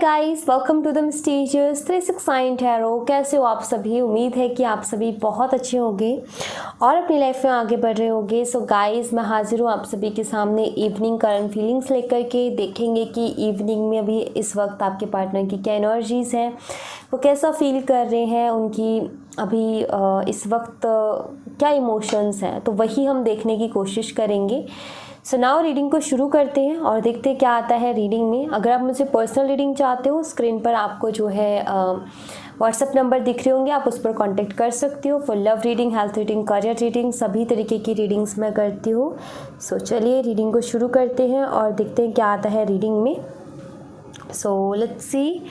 Guys, welcome to the mysterious 369 tarot. कैसे हो आप सभी? उम्मीद है कि आप सभी बहुत अच्छे होंगे और अपनी लाइफ में आगे बढ़ रहे होंगे। सो गाइस, मैं हाजिर हूँ आप सभी के सामने इवनिंग करंट फीलिंग्स लेकर के। देखेंगे कि इवनिंग में अभी इस वक्त आपके पार्टनर की क्या एनर्जीज़ हैं, वो कैसा फील कर रहे हैं, उनकी अभी इस वक्त क्या इमोशंस हैं, तो वही हम देखने की कोशिश करेंगे। सो नाउ रीडिंग को शुरू करते हैं और देखते हैं क्या आता है रीडिंग में। अगर आप मुझसे पर्सनल रीडिंग चाहते हो, स्क्रीन पर आपको जो है व्हाट्सएप नंबर दिख रहे होंगे, आप उस पर कांटेक्ट कर सकते हो। For love reading, health reading, career reading, सभी तरीके की रीडिंग्स मैं करती हूँ। सो चलिए रीडिंग को शुरू करते हैं और देखते हैं क्या आता है रीडिंग में। So let's see.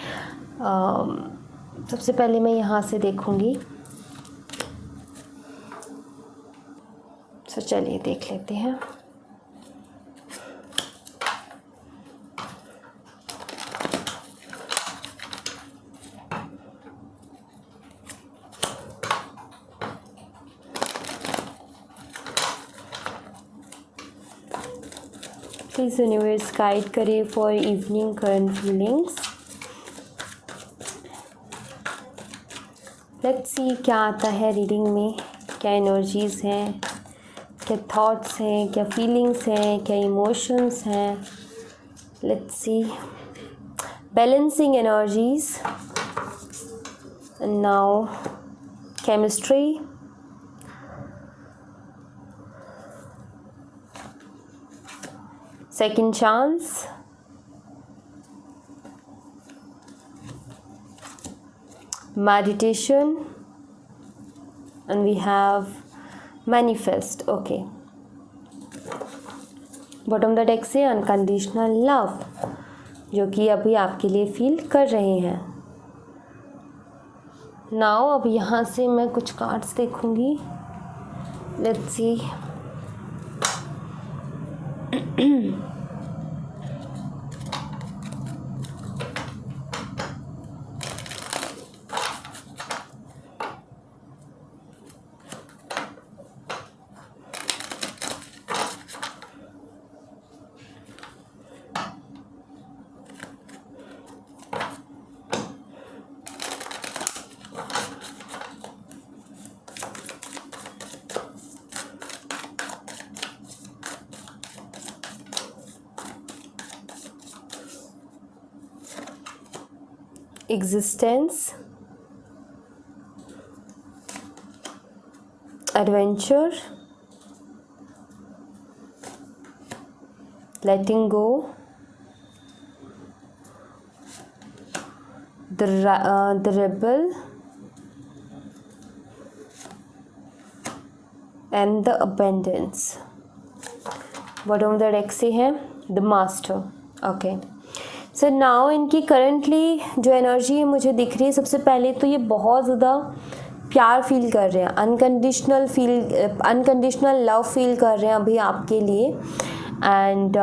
सबसे पहले मैं यहाँ से देखूँगी। सो चलिए देख लेते हैं। प्लीज़ यूनिवर्स गाइड करिए for evening current feelings. Let's see क्या आता है रीडिंग में, क्या एनर्जीज़ हैं, क्या थॉट्स हैं, क्या फीलिंग्स हैं, क्या इमोशंस हैं। Let's see. Balancing energies, now chemistry, second chance, meditation, and we have manifest. Okay, bottom the deck से अनकंडीशनल लव, जो कि अभी आपके लिए फील कर रहे हैं। नाउ अब यहाँ से मैं कुछ कार्ड्स देखूंगी। Let's see. Existence, adventure, letting go, the rebel, and the abundance. Bottom the deck से है the master. Okay, so now इनकी करंटली जो एनर्जी है मुझे दिख रही है, सबसे पहले तो ये बहुत ज़्यादा प्यार फील कर रहे हैं, अनकंडीशनल लव फील कर रहे हैं अभी आपके लिए। एंड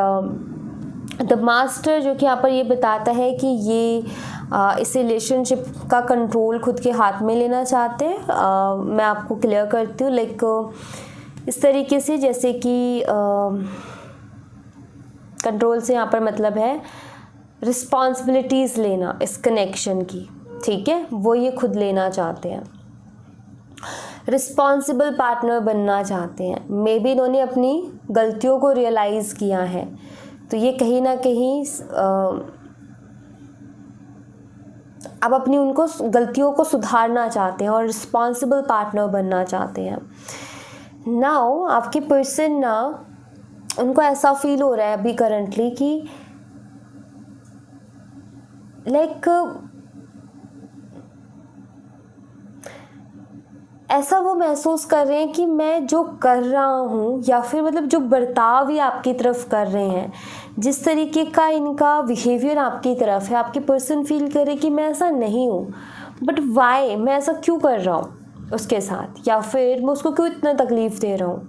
द मास्टर जो कि यहाँ पर ये बताता है कि ये इस रिलेशनशिप का कंट्रोल खुद के हाथ में लेना चाहते हैं। मैं आपको क्लियर करती हूँ, लाइक इस तरीके से, जैसे कि कंट्रोल से यहाँ पर मतलब है रिस्पॉन्सिबिलिटीज़ लेना इस कनेक्शन की, ठीक है, वो ये खुद लेना चाहते हैं। रिस्पॉन्सिबल पार्टनर बनना चाहते हैं। मे बी इन्होंने अपनी गलतियों को रियलाइज़ किया है, तो ये कहीं ना कहीं अब अपनी उनको गलतियों को सुधारना चाहते हैं और रिस्पॉन्सिबल पार्टनर बनना चाहते हैं। नाउ आपके पर्सन ना, उनको ऐसा फील हो रहा है अभी करंटली कि लाइक ऐसा वो महसूस कर रहे हैं कि मैं जो कर रहा हूँ, या फिर मतलब जो बर्ताव ही आपकी तरफ कर रहे हैं, जिस तरीके का इनका बिहेवियर आपकी तरफ है, आपके पर्सन फील करे कि मैं ऐसा नहीं हूँ, बट वाई, मैं ऐसा क्यों कर रहा हूँ उसके साथ, या फिर मैं उसको क्यों इतना तकलीफ़ दे रहा हूँ,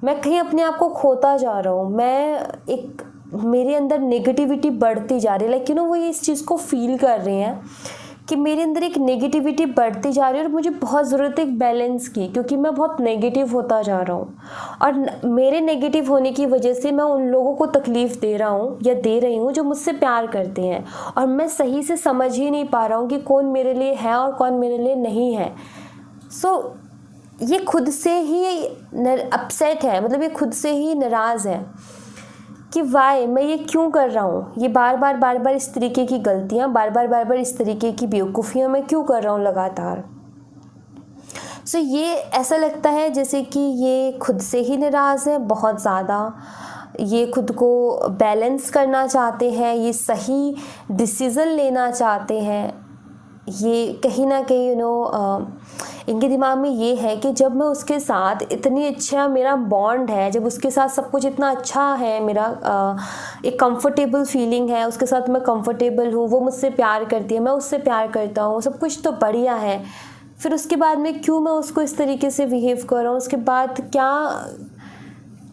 मैं कहीं अपने आप को खोता जा रहा हूँ, मेरे अंदर नेगेटिविटी बढ़ती जा रही है। लाइक वो ये इस चीज़ को फील कर रहे हैं कि मेरे अंदर एक नेगेटिविटी बढ़ती जा रही है और मुझे बहुत ज़रूरत है एक बैलेंस की, क्योंकि मैं बहुत नेगेटिव होता जा रहा हूँ और मेरे नेगेटिव होने की वजह से मैं उन लोगों को तकलीफ़ दे रहा हूँ या दे रही हूँ जो मुझसे प्यार करते हैं, और मैं सही से समझ ही नहीं पा रहा हूँ कि कौन मेरे लिए है और कौन मेरे लिए नहीं है। ये खुद से ही अपसेट है, मतलब ये खुद से ही नाराज़ है कि वाई मैं ये क्यों कर रहा हूँ, ये बार बार इस तरीके की गलतियाँ, बार बार इस तरीके की बेवकूफ़ियाँ मैं क्यों कर रहा हूँ लगातार। ये ऐसा लगता है जैसे कि ये खुद से ही नाराज़ है बहुत ज़्यादा, ये खुद को बैलेंस करना चाहते हैं, ये सही डिसीज़न लेना चाहते हैं। ये कहीं ना कहीं इनके दिमाग में ये है कि जब मैं उसके साथ इतनी अच्छा मेरा बॉन्ड है, जब उसके साथ सब कुछ इतना अच्छा है, मेरा एक कंफर्टेबल फीलिंग है, उसके साथ मैं कंफर्टेबल हूँ, वो मुझसे प्यार करती है, मैं उससे प्यार करता हूँ, सब कुछ तो बढ़िया है, फिर उसके बाद में क्यों मैं उसको इस तरीके से बिहेव कर रहा हूँ, उसके बाद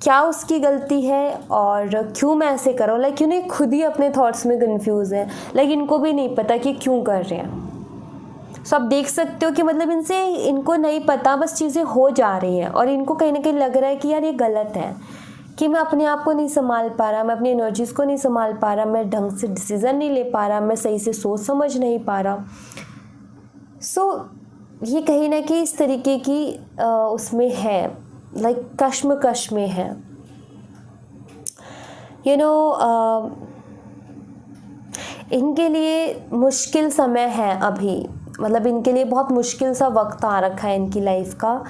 क्या उसकी गलती है और क्यों मैं ऐसे कर रहा हूँ। लाइक खुद ही अपने थॉट्स में कंफ्यूज है, लाइक इनको भी नहीं पता कि क्यों कर रहे हैं। आप देख सकते हो कि मतलब इनको नहीं पता, बस चीज़ें हो जा रही हैं और इनको कहीं ना कहीं लग रहा है कि यार ये गलत है, कि मैं अपने आप को नहीं संभाल पा रहा, मैं अपनी एनर्जीज़ को नहीं संभाल पा रहा, मैं ढंग से डिसीज़न नहीं ले पा रहा, मैं सही से सोच समझ नहीं पा रहा। ये कहीं ना कहीं इस तरीके की उसमें है, लाइक कश्मकश में है। इनके लिए मुश्किल समय है अभी, मतलब इनके लिए बहुत मुश्किल सा वक्त आ रखा है इनकी लाइफ का,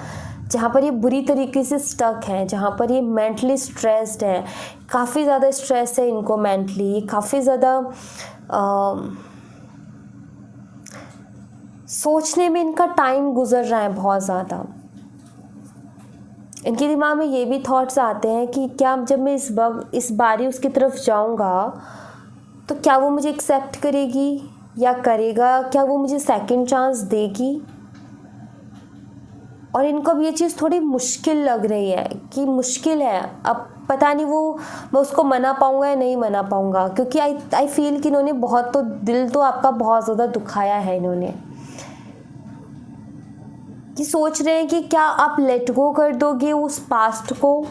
जहाँ पर ये बुरी तरीके से स्टक है, जहाँ पर ये मेंटली स्ट्रेस्ड है, काफ़ी ज़्यादा स्ट्रेस है इनको मेंटली, काफ़ी ज़्यादा सोचने में इनका टाइम गुजर रहा है बहुत ज़्यादा। इनके दिमाग में ये भी थॉट्स आते हैं कि क्या जब मैं इस बारी उसकी तरफ जाऊंगा तो क्या वो मुझे एक्सेप्ट करेगी या करेगा, क्या वो मुझे सेकंड चांस देगी। और इनको अब ये चीज़ थोड़ी मुश्किल लग रही है कि मुश्किल है, अब पता नहीं मैं उसको मना पाऊंगा या नहीं मना पाऊंगा, क्योंकि आई फील कि इन्होंने बहुत, तो दिल तो आपका बहुत ज़्यादा दुखाया है इन्होंने, कि सोच रहे हैं कि क्या आप लेट गो कर दोगे उस पास्ट को,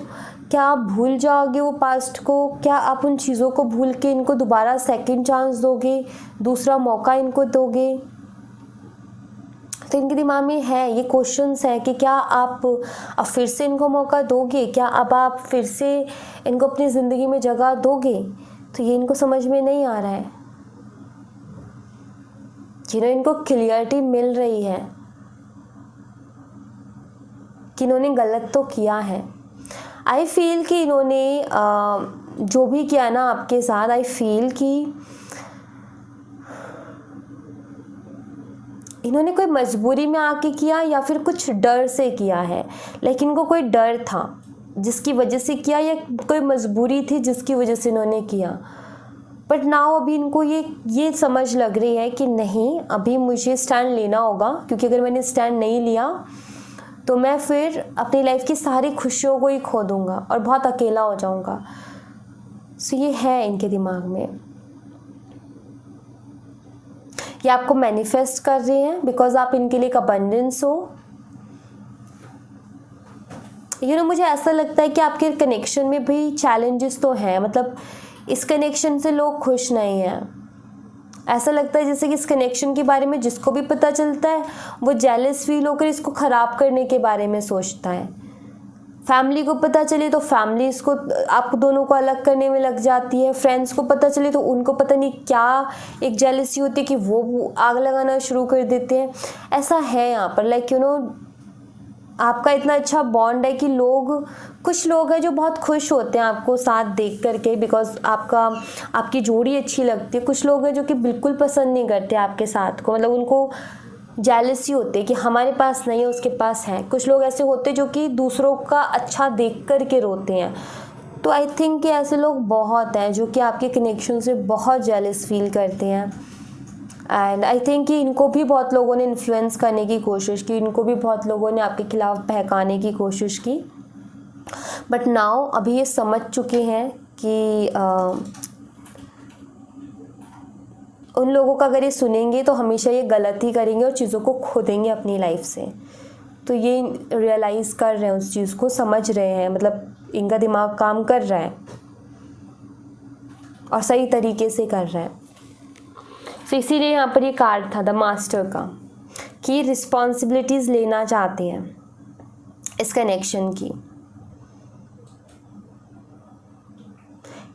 क्या आप भूल जाओगे वो पास्ट को, क्या आप उन चीज़ों को भूल के इनको दोबारा सेकंड चांस दोगे, दूसरा मौका इनको दोगे। तो इनके दिमाग में है ये क्वेश्चंस है कि क्या आप अब फिर से इनको मौका दोगे, क्या अब आप फिर से इनको अपनी ज़िंदगी में जगह दोगे। तो ये इनको समझ में नहीं आ रहा है, इनको क्लियरिटी मिल रही है कि इन्होंने गलत तो किया है। आई फील कि इन्होंने जो भी किया ना आपके साथ, आई फील कि इन्होंने कोई मजबूरी में आके किया या फिर कुछ डर से किया है, लेकिन इनको कोई डर था जिसकी वजह से किया, या कोई मजबूरी थी जिसकी वजह से इन्होंने किया। बट नाउ अभी इनको ये समझ लग रही है कि नहीं, अभी मुझे स्टैंड लेना होगा, क्योंकि अगर मैंने स्टैंड नहीं लिया तो मैं फिर अपनी लाइफ की सारी खुशियों को ही खो दूंगा और बहुत अकेला हो जाऊंगा। ये है इनके दिमाग में, ये आपको मैनिफेस्ट कर रहे हैं बिकॉज आप इनके लिए एक अबंडेंस हो। मुझे ऐसा लगता है कि आपके कनेक्शन में भी चैलेंजेस तो हैं, मतलब इस कनेक्शन से लोग खुश नहीं हैं। ऐसा लगता है जैसे कि इस कनेक्शन के बारे में जिसको भी पता चलता है वो जेलस फील होकर इसको ख़राब करने के बारे में सोचता है। फैमिली को पता चले तो फैमिली इसको, आप दोनों को अलग करने में लग जाती है। फ्रेंड्स को पता चले तो उनको पता नहीं क्या एक जेलसी होती है कि वो आग लगाना शुरू कर देते हैं। ऐसा है यहाँ पर, लाइक आपका इतना अच्छा बॉन्ड है कि कुछ लोग हैं जो बहुत खुश होते हैं आपको साथ देख करके, बिकॉज आपकी जोड़ी अच्छी लगती है। कुछ लोग हैं जो कि बिल्कुल पसंद नहीं करते आपके साथ को, मतलब उनको जेलसी होती है कि हमारे पास नहीं है उसके पास है। कुछ लोग ऐसे होते हैं जो कि दूसरों का अच्छा देख करके रोते हैं। तो आई थिंक कि ऐसे लोग बहुत हैं जो कि आपके कनेक्शन से बहुत जेलस फील करते हैं। एंड आई थिंक कि इनको भी बहुत लोगों ने इन्फ्लुएंस करने की कोशिश की, इनको भी बहुत लोगों ने आपके खिलाफ बहकाने की कोशिश की। बट नाउ अभी ये समझ चुके हैं कि उन लोगों का अगर ये सुनेंगे तो हमेशा ये गलत ही करेंगे और चीज़ों को खो देंगे अपनी लाइफ से। तो ये रियलाइज़ कर रहे हैं, उस चीज़ को समझ रहे हैं, मतलब इनका दिमाग काम कर रहा है और सही तरीके से कर रहा है। तो इसीलिए यहाँ पर ये कार्ड था द मास्टर का, कि रिस्पॉन्सिबिलिटीज़ लेना चाहते हैं इस कनेक्शन की।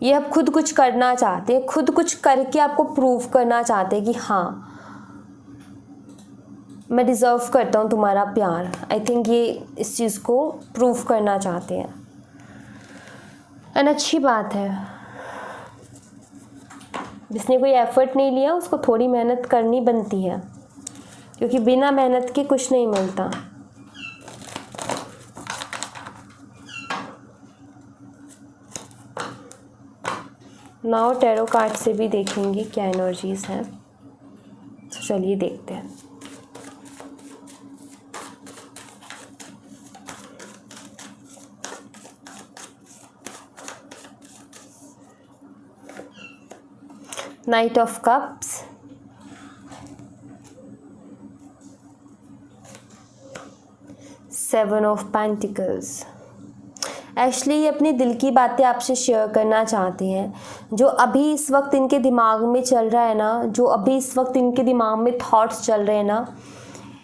ये अब खुद कुछ करना चाहते हैं, खुद कुछ करके आपको प्रूव करना चाहते हैं कि हाँ मैं डिज़र्व करता हूँ तुम्हारा प्यार। आई थिंक ये इस चीज़ को प्रूव करना चाहते हैं एंड अच्छी बात है। जिसने कोई एफर्ट नहीं लिया उसको थोड़ी मेहनत करनी बनती है, क्योंकि बिना मेहनत के कुछ नहीं मिलता। नाउ टैरो कार्ड से भी देखेंगे क्या एनर्जीज हैं। तो चलिए देखते हैं। Night of cups, seven of pentacles. Actually ये अपने दिल की बातें आपसे शेयर करना चाहते हैं। जो अभी इस वक्त इनके दिमाग में चल रहा है ना, जो अभी इस वक्त इनके दिमाग में थॉट्स चल रहे हैं ना,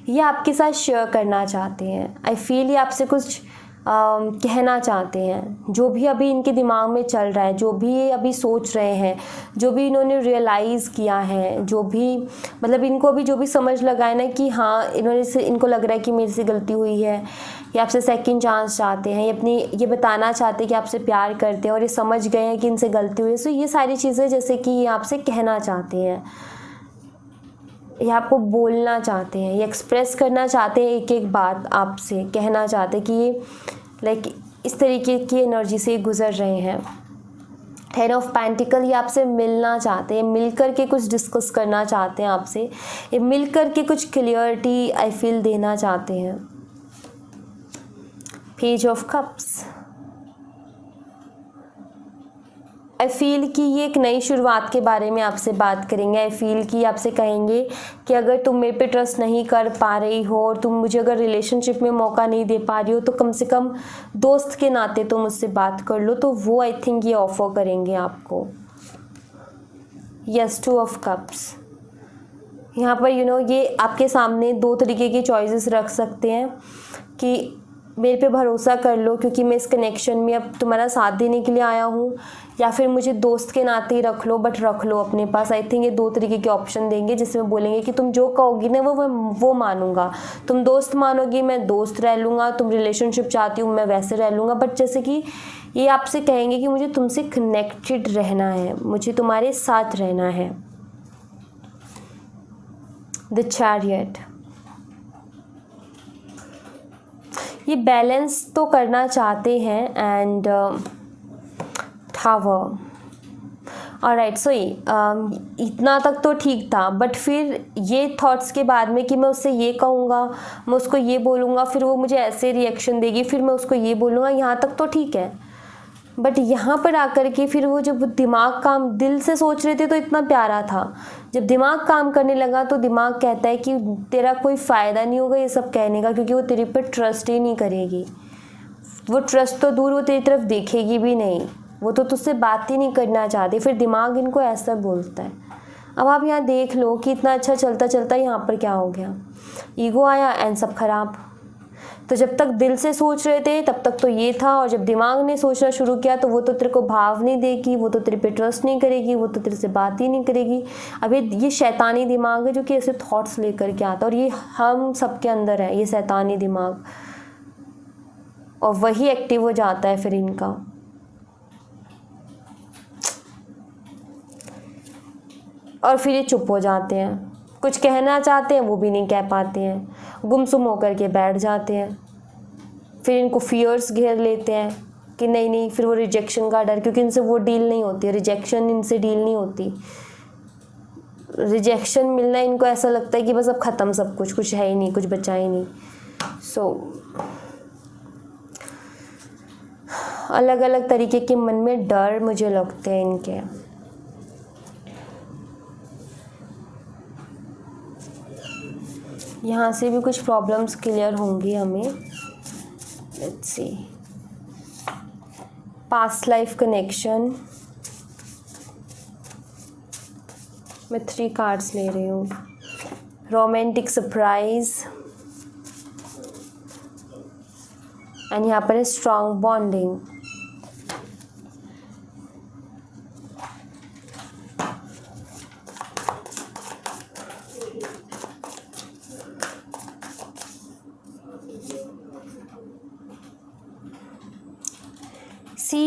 ये आपके साथ शेयर करना चाहते हैं। आई फील ये आपसे कुछ कहना चाहते हैं। जो भी अभी इनके दिमाग में चल रहा है, जो भी ये अभी सोच रहे हैं, जो भी इन्होंने रियलाइज़ किया है, जो भी मतलब इनको अभी जो भी समझ लगा है ना कि हाँ इनको लग रहा है कि मेरे से गलती हुई है, ये आपसे सेकंड चांस चाहते हैं, ये बताना चाहते हैं कि आपसे प्यार करते हैं और ये समझ गए हैं कि इनसे गलती हुई है। सो ये सारी चीज़ें जैसे कि ये आपसे कहना चाहते हैं, ये आपको बोलना चाहते हैं, ये एक्सप्रेस करना चाहते हैं, एक एक बात आपसे कहना चाहते हैं कि ये लाइक इस तरीके की एनर्जी से गुजर रहे हैं। टेन ऑफ पेंटिकल, ये आपसे मिलना चाहते हैं, मिल कर के कुछ डिस्कस करना चाहते हैं आपसे, ये मिल कर के कुछ क्लियरिटी आई फील देना चाहते हैं। Page of cups, I feel कि ये एक नई शुरुआत के बारे में आपसे बात करेंगे। आई फील कि आपसे कहेंगे कि अगर तुम मेरे पे ट्रस्ट नहीं कर पा रही हो और तुम मुझे अगर रिलेशनशिप में मौका नहीं दे पा रही हो तो कम से कम दोस्त के नाते तुम मुझसे बात कर लो। तो वो आई थिंक ये ऑफर करेंगे आपको। यस, टू ऑफ कप्स, यहाँ पर ये आपके सामने दो तरीके की चॉइसेस रख सकते हैं कि मेरे पे भरोसा कर लो क्योंकि मैं इस कनेक्शन में अब तुम्हारा साथ देने के लिए आया हूँ, या फिर मुझे दोस्त के नाते ही रख लो, बट रख लो अपने पास। आई थिंक ये दो तरीके के ऑप्शन देंगे जिसमें बोलेंगे कि तुम जो कहोगी ना वो मानूंगा। तुम दोस्त मानोगी, मैं दोस्त रह लूँगा। तुम रिलेशनशिप चाहती हूँ, मैं वैसे रह लूँगा। बट जैसे कि ये आपसे कहेंगे कि मुझे तुमसे कनेक्टेड रहना है, मुझे तुम्हारे साथ रहना है। द चैरियट, ये बैलेंस तो करना चाहते हैं एंड टावर। ऑलराइट, सो इतना तक तो ठीक था, बट फिर ये थॉट्स के बाद में कि मैं उससे ये कहूँगा, मैं उसको ये बोलूँगा, फिर वो मुझे ऐसे रिएक्शन देगी, फिर मैं उसको ये बोलूँगा, यहाँ तक तो ठीक है। बट यहाँ पर आकर के फिर वो जब दिमाग काम दिल से सोच रहे थे तो इतना प्यारा था, जब दिमाग काम करने लगा तो दिमाग कहता है कि तेरा कोई फ़ायदा नहीं होगा ये सब कहने का, क्योंकि वो तेरे पर ट्रस्ट ही नहीं करेगी। वो ट्रस्ट तो दूर, वो तेरी तरफ देखेगी भी नहीं, वो तो तुझसे बात ही नहीं करना चाहती। फिर दिमाग इनको ऐसा बोलता है। अब आप यहाँ देख लो कि इतना अच्छा चलता चलता यहाँ पर क्या हो गया, ईगो आया एंड सब खराब। तो जब तक दिल से सोच रहे थे तब तक तो ये था, और जब दिमाग ने सोचना शुरू किया तो वो तो तेरे को भाव नहीं देगी, वो तो तेरे पे ट्रस्ट नहीं करेगी, वो तो तेरे से बात ही नहीं करेगी। अब ये शैतानी दिमाग है जो कि ऐसे थॉट्स लेकर के आता है, और ये हम सबके अंदर है ये शैतानी दिमाग, और वही एक्टिव हो जाता है फिर इनका। और फिर ये चुप हो जाते हैं, कुछ कहना चाहते हैं वो भी नहीं कह पाते हैं, गुमसुम होकर के बैठ जाते हैं। फिर इनको फियर्स घेर लेते हैं कि नहीं, फिर वो रिजेक्शन का डर, क्योंकि इनसे वो डील नहीं होती, रिजेक्शन इनसे डील नहीं होती। रिजेक्शन मिलना इनको ऐसा लगता है कि बस अब ख़त्म सब कुछ है ही नहीं, कुछ बचा ही नहीं। अलग अलग तरीके के मन में डर मुझे लगते हैं इनके। यहाँ से भी कुछ प्रॉब्लम्स क्लियर होंगी हमें। Let's see, past life connection. मैं 3 कार्ड्स ले रही हूँ। रोमांटिक सरप्राइज, एंड यहाँ पर है स्ट्रॉन्ग बॉन्डिंग।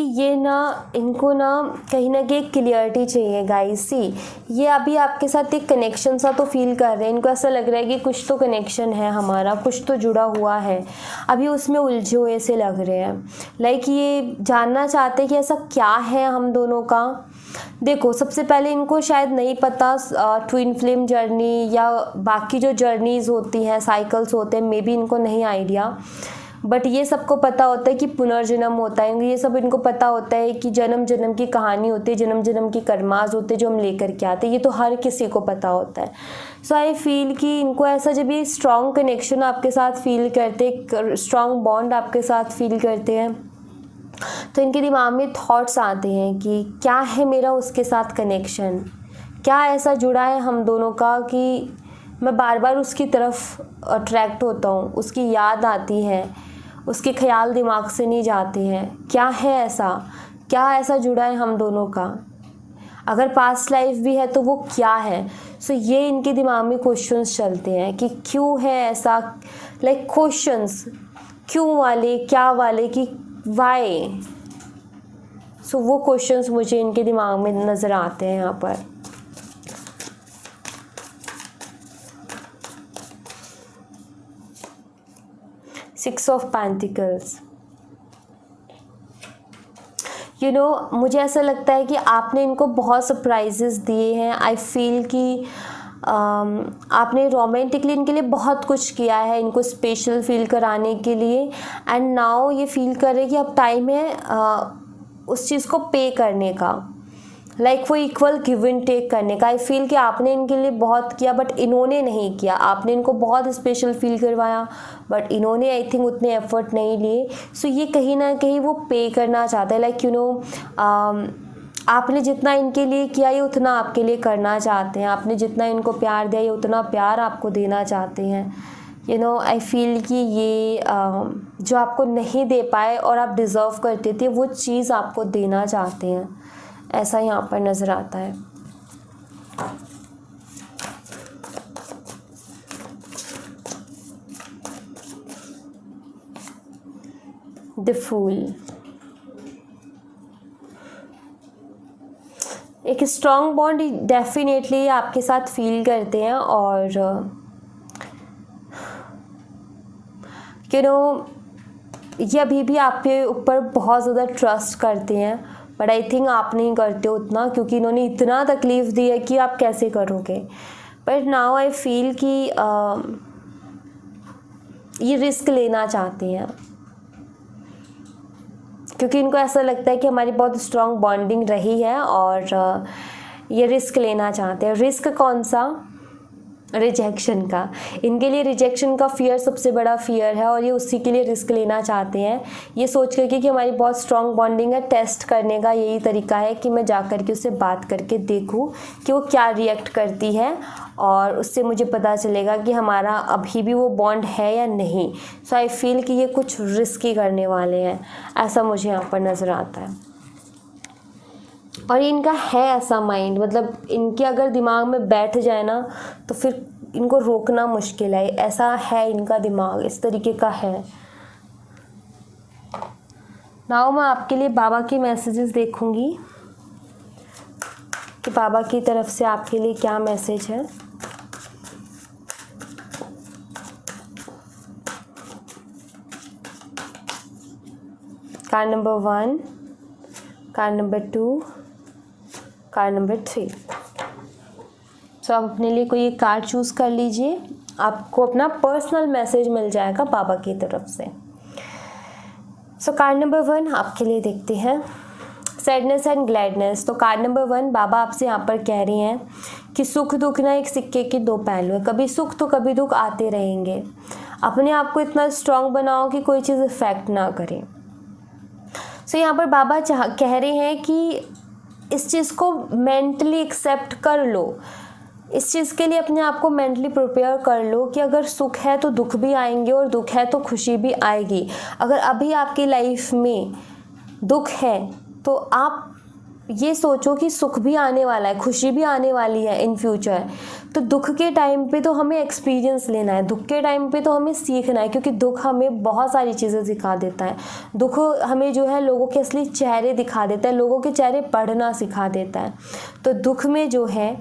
ये ना, इनको ना कहीं ना कहीं क्लियरिटी चाहिए गाइस। ये अभी आपके साथ एक कनेक्शन सा तो फील कर रहे हैं, इनको ऐसा लग रहा है कि कुछ तो कनेक्शन है हमारा, कुछ तो जुड़ा हुआ है, अभी उसमें उलझे हुए से लग रहे हैं। लाइक ये जानना चाहते हैं कि ऐसा क्या है हम दोनों का। देखो, सबसे पहले इनको शायद नहीं पता ट्विन फ्लेम जर्नी या बाकी जो जर्नीज़ होती हैं, साइकिल्स होते हैं, मे बी इनको नहीं आइडिया, बट ये सबको पता होता है कि पुनर्जन्म होता है। ये सब इनको पता होता है कि जन्म जन्म की कहानी होती है, जन्म जन्म की कर्माज होते हैं जो हम लेकर के आते हैं। ये तो हर किसी को पता होता है। सो आई फील कि इनको ऐसा, जब ये स्ट्रॉन्ग कनेक्शन आपके साथ फील करते, स्ट्रॉन्ग बॉन्ड आपके साथ फील करते हैं, तो इनके दिमाग में थॉट्स आते हैं कि क्या है मेरा उसके साथ कनेक्शन, क्या ऐसा जुड़ा है हम दोनों का कि मैं बार बार उसकी तरफ अट्रैक्ट होता हूँ, उसकी याद आती है, उसके ख्याल दिमाग से नहीं जाते हैं। क्या है ऐसा, क्या ऐसा जुड़ा है हम दोनों का? अगर पास्ट लाइफ भी है तो वो क्या है? सो ये इनके दिमाग में क्वेश्चंस चलते हैं कि क्यों है ऐसा, लाइक क्वेश्चंस क्यों वाले, क्या वाले, कि वाई। सो वो क्वेश्चंस मुझे इनके दिमाग में नज़र आते हैं यहाँ पर। Six of pentacles. मुझे ऐसा लगता है कि आपने इनको बहुत सरप्राइजेस दिए हैं। आई फील कि आपने रोमांटिकली इनके लिए बहुत कुछ किया है, इनको स्पेशल फील कराने के लिए, एंड नाउ ये फील कर रहे हैं कि अब टाइम है उस चीज़ को पे करने का, लाइक वो इक्वल गिव एंड टेक करने का। आई फील कि आपने इनके लिए बहुत किया बट इन्होंने नहीं किया। आपने इनको बहुत स्पेशल फील करवाया बट इन्होंने आई थिंक उतने एफर्ट नहीं लिए। सो ये कहीं ना कहीं वो पे करना चाहता है, लाइक आपने जितना इनके लिए किया ये उतना आपके लिए करना चाहते हैं। आपने जितना इनको प्यार दिया ये उतना प्यार आपको देना चाहते हैं। आई फील कि ये जो आपको नहीं दे पाए और आप डिज़र्व करते थे वो चीज़ आपको देना चाहते हैं, ऐसा यहाँ पर नज़र आता है। द फूल, एक स्ट्रॉन्ग बॉन्ड डेफिनेटली आपके साथ फील करते हैं, और ये अभी भी आपके ऊपर बहुत ज़्यादा ट्रस्ट करते हैं, बट आई थिंक आप नहीं करते उतना, क्योंकि इन्होंने इतना तकलीफ़ दी है कि आप कैसे करोगे। बट नाउ आई फील कि ये रिस्क लेना चाहते हैं, क्योंकि इनको ऐसा लगता है कि हमारी बहुत स्ट्रॉन्ग बॉन्डिंग रही है और ये रिस्क लेना चाहते हैं। रिस्क कौन सा? रिजेक्शन का। इनके लिए रिजेक्शन का फियर सबसे बड़ा फियर है, और ये उसी के लिए रिस्क लेना चाहते हैं, ये सोच करके कि हमारी बहुत स्ट्रॉन्ग बॉन्डिंग है। टेस्ट करने का यही तरीका है कि मैं जा कर के उससे बात करके देखूं कि वो क्या रिएक्ट करती है, और उससे मुझे पता चलेगा कि हमारा अभी भी वो बॉन्ड है या नहीं। सो आई फील कि ये कुछ रिस्की करने वाले हैं, ऐसा मुझे यहाँ पर नज़र आता है। और इनका है ऐसा माइंड, मतलब इनके अगर दिमाग में बैठ जाए ना तो फिर इनको रोकना मुश्किल है। ऐसा है इनका दिमाग, इस तरीके का है। नाउ मैं आपके लिए बाबा के मैसेजेस देखूंगी कि बाबा की तरफ से आपके लिए क्या मैसेज है। Card number 1, card number 2, card number 3। सो आप अपने लिए कोई एक कार्ड चूज़ कर लीजिए, आपको अपना पर्सनल मैसेज मिल जाएगा बाबा की तरफ से। सो कार्ड नंबर 1 आपके लिए देखते हैं, सैडनेस एंड ग्लैडनेस। तो कार्ड नंबर 1, बाबा आपसे यहाँ पर कह रही हैं कि सुख दुख ना एक सिक्के के दो पहलू है, कभी सुख तो कभी दुख आते रहेंगे। अपने आप को इतना स्ट्रांग बनाओ कि कोई चीज़ इफेक्ट ना करे। सो यहाँ पर बाबा कह रहे हैं कि इस चीज़ को मेंटली एक्सेप्ट कर लो, इस चीज़ के लिए अपने आप को मेंटली प्रिपेयर कर लो कि अगर सुख है तो दुख भी आएंगे और दुख है तो खुशी भी आएगी। अगर अभी आपकी लाइफ में दुख है तो आप ये सोचो कि सुख भी आने वाला है, खुशी भी आने वाली है इन फ्यूचर। तो दुख के टाइम पे तो हमें एक्सपीरियंस लेना है, दुख के टाइम पे तो हमें सीखना है, क्योंकि दुख हमें बहुत सारी चीज़ें सिखा देता है। दुख हमें जो है लोगों के असली चेहरे दिखा देता है, लोगों के चेहरे पढ़ना सिखा देता है। तो दुख में जो है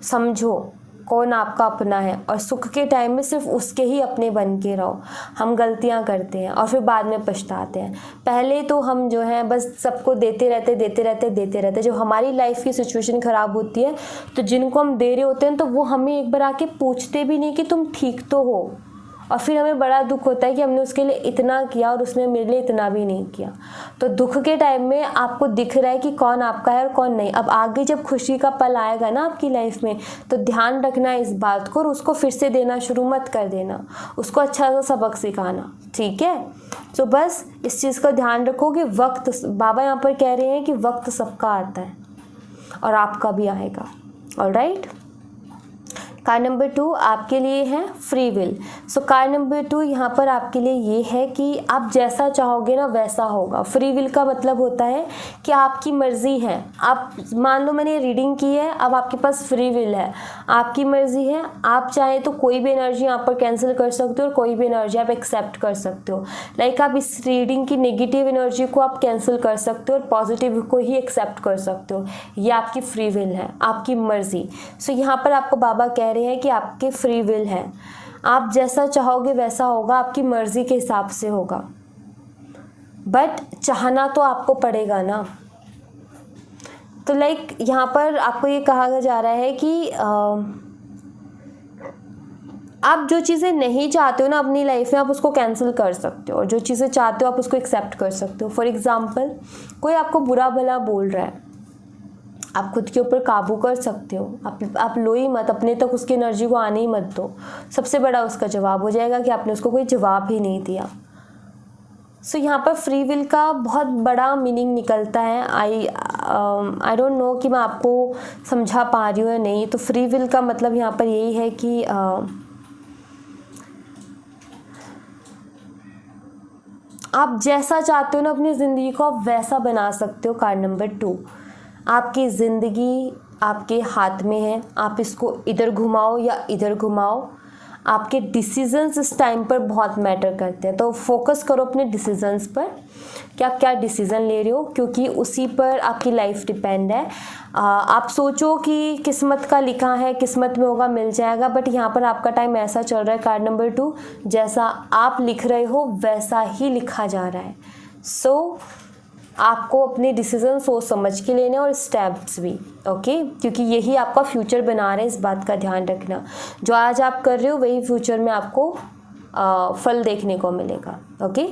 समझो कौन आपका अपना है, और सुख के टाइम में सिर्फ उसके ही अपने बन के रहो। हम गलतियां करते हैं और फिर बाद में पछताते हैं। पहले तो हम जो है बस सबको देते रहते। जब हमारी लाइफ की सिचुएशन ख़राब होती है तो जिनको हम दे रहे होते हैं तो वो हमें एक बार आके पूछते भी नहीं कि तुम ठीक तो हो, और फिर हमें बड़ा दुख होता है कि हमने उसके लिए इतना किया और उसने मेरे लिए इतना भी नहीं किया। तो दुख के टाइम में आपको दिख रहा है कि कौन आपका है और कौन नहीं। अब आगे जब खुशी का पल आएगा ना आपकी लाइफ में, तो ध्यान रखना इस बात को और उसको फिर से देना शुरू मत कर देना, उसको अच्छा सा सबक सिखाना, ठीक है। तो बस इस चीज़ का ध्यान रखो कि वक्त, बाबा यहाँ पर कह रहे हैं कि वक्त सबका आता है और आपका भी आएगा। ऑलराइट। कार्ड नंबर 2 आपके लिए है free will. So card number 2 यहाँ पर आपके लिए ये है कि आप जैसा चाहोगे ना वैसा होगा। फ्री विल का मतलब होता है कि आपकी मर्ज़ी है। आप मान लो मैंने रीडिंग की है, अब आपके पास फ्री विल है, आपकी मर्ज़ी है। आप चाहे तो कोई भी एनर्जी यहाँ पर कैंसिल कर सकते हो और कोई भी एनर्जी आप एक्सेप्ट कर सकते हो। लाइक आप इस रीडिंग की नेगेटिव एनर्जी को आप कैंसिल कर सकते हो और पॉजिटिव को ही एक्सेप्ट कर सकते हो। ये आपकी फ्री विल है, आपकी मर्ज़ी। सो यहाँ पर आपको बाबा कह रहे हैं कि आपके फ्री विल है, आप जैसा चाहोगे वैसा होगा, आपकी मर्जी के हिसाब से होगा, बट चाहना तो आपको पड़ेगा ना। तो लाइक यहाँ पर आपको ये कहा जा रहा है कि आप जो चीज़ें नहीं चाहते हो ना अपनी लाइफ में, आप उसको कैंसिल कर सकते हो, और जो चीज़ें चाहते हो आप उसको एक्सेप्ट कर सकते हो। फॉर एग्जाम्पल, कोई आपको बुरा भला बोल रहा है, आप खुद के ऊपर काबू कर सकते हो। आप लो ही मत, अपने तक उसकी एनर्जी को आने ही मत दो। सबसे बड़ा उसका जवाब हो जाएगा कि आपने उसको कोई जवाब ही नहीं दिया। सो यहाँ पर फ्री विल का बहुत बड़ा मीनिंग निकलता है। आई डोंट नो कि मैं आपको समझा पा रही हूँ या नहीं। तो फ्री विल का मतलब यहाँ पर यही है कि आप जैसा चाहते हो ना अपनी ज़िंदगी को, आप वैसा बना सकते हो। कार्ड नंबर 2, आपकी ज़िंदगी आपके हाथ में है, आप इसको इधर घुमाओ या इधर घुमाओ। आपके डिसीजंस इस टाइम पर बहुत मैटर करते हैं, तो फोकस करो अपने डिसीजंस पर कि आप क्या डिसीज़न ले रहे हो, क्योंकि उसी पर आपकी लाइफ डिपेंड है। आप सोचो कि किस्मत का लिखा है, किस्मत में होगा मिल जाएगा, बट यहाँ पर आपका टाइम ऐसा चल रहा है कार्ड नंबर 2, जैसा आप लिख रहे हो वैसा ही लिखा जा रहा है। सो आपको अपने डिसीजन सोच समझ के लेने और स्टेप्स भी, ओके, क्योंकि यही आपका फ्यूचर बना रहे हैं। इस बात का ध्यान रखना, जो आज आप कर रहे हो वही फ्यूचर में आपको फल देखने को मिलेगा। ओके।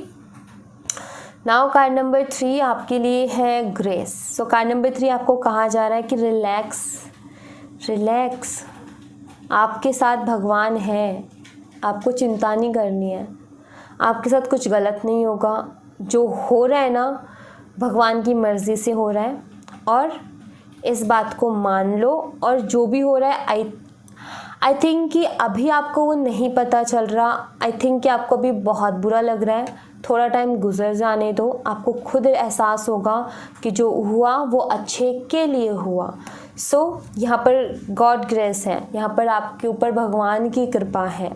नाउ कार्ड नंबर 3 आपके लिए है ग्रेस। सो कार्ड नंबर 3 आपको कहा जा रहा है कि रिलैक्स, आपके साथ भगवान है, आपको चिंता नहीं करनी है, आपके साथ कुछ गलत नहीं होगा। जो हो रहा है ना भगवान की मर्ज़ी से हो रहा है, और इस बात को मान लो। और जो भी हो रहा है आई थिंक कि अभी आपको वो नहीं पता चल रहा, आई थिंक कि आपको अभी बहुत बुरा लग रहा है। थोड़ा टाइम गुजर जाने दो, आपको खुद एहसास होगा कि जो हुआ वो अच्छे के लिए हुआ। सो यहाँ पर गॉड ग्रेस है, यहाँ पर आपके ऊपर भगवान की कृपा है,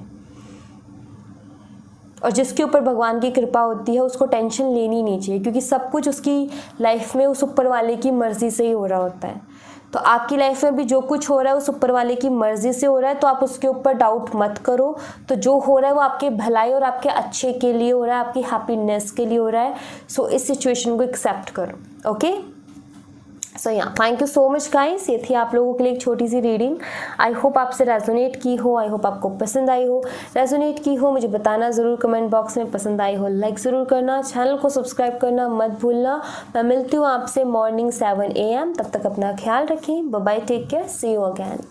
और जिसके ऊपर भगवान की कृपा होती है उसको टेंशन लेनी नहीं चाहिए, क्योंकि सब कुछ उसकी लाइफ में उस ऊपर वाले की मर्ज़ी से ही हो रहा होता है। तो आपकी लाइफ में भी जो कुछ हो रहा है उस ऊपर वाले की मर्ज़ी से हो रहा है, तो आप उसके ऊपर डाउट मत करो। तो जो हो रहा है वो आपके भलाई और आपके अच्छे के लिए हो रहा है, आपकी हैप्पीनेस के लिए हो रहा है। सो इस सिचुएशन को एक्सेप्ट करो। Okay. So thank you so much guys. ये थी आप लोगों के लिए एक छोटी सी रीडिंग। आई होप आपसे रेजोनेट की हो, आई होप आपको पसंद आई हो। रेजोनेट की हो मुझे बताना ज़रूर कमेंट बॉक्स में, पसंद आई हो लाइक ज़रूर करना, चैनल को सब्सक्राइब करना मत भूलना। मैं मिलती हूँ आपसे मॉर्निंग 7 AM। तब तक अपना ख्याल रखें। Bye bye, take care, see you again.